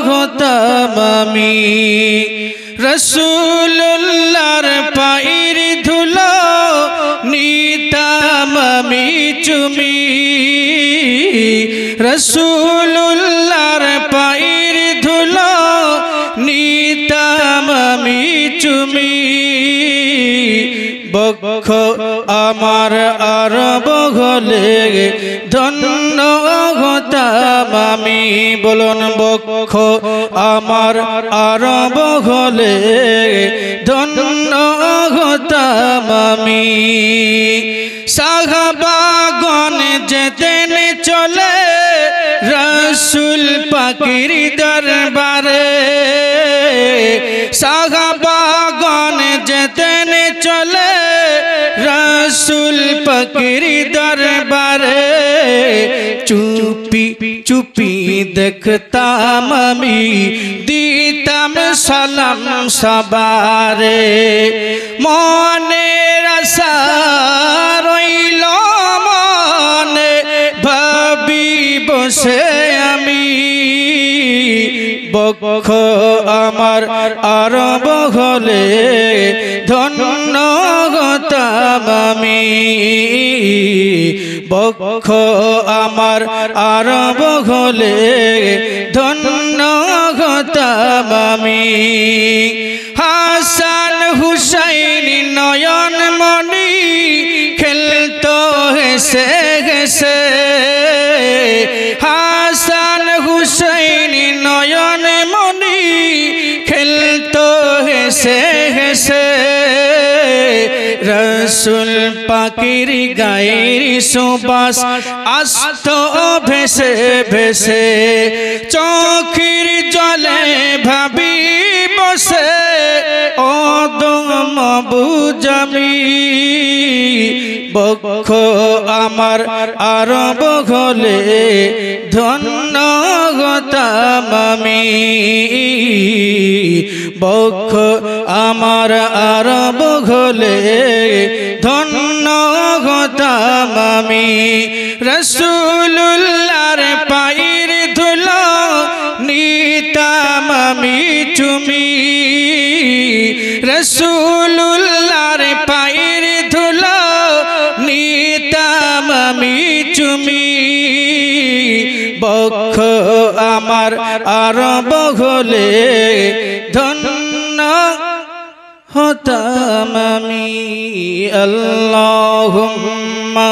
হতাম আমি রসুলুল্লাহর পায়ের ধুলো নিতাম আমি চুমি রসুলুল্লাহর পায়ের ধুলো নিতাম আমি চুমি বক্ষ আমার আরব হলে ধন্য হতাম আমি বলুন বক্ষ আমার আরব হলে ধন্য হতাম আমি সাহাবাগণ যেতেন চলে রসুল পাকের দরবারে সাহাবাগণ যেতেন চলে রসুল পাকের দরবারে চুপি চুপি দেখতাম আমি দিতাম সালাম সবারে মনের আশা রইল মনে ভাবি বসে আমি বক্ষ আমার আরব হলে ধন্য হতাম আমি বক্ষ আমার আরব হলে ধন্য হতাম আমি হাসান হুসাইন নয়ন মনি খেলতো হেসে হেসে হাসান হুসাইন নয়ন মনি খেলতো হেসে হেসে রসুল পাকের গায়ের সুবাস আসত ভেসে ভেসে চোখের জলে ভাবি বসে ও দম বুঝামি বক্ষ আমার আরব হলে ধন্য হতাম আমি বক্ষ আমার আরব হলে ধন্য হতাম আমি রসুলুল্লাহর পায়ের ধুলো নিতাম আমি চুমি রসুলুল্লাহর পায়ের ধুলো নিতাম আমি চুমি বক্ষ আমার আরব হলে ধন্য হতাম আমি আল্লাহুম্মা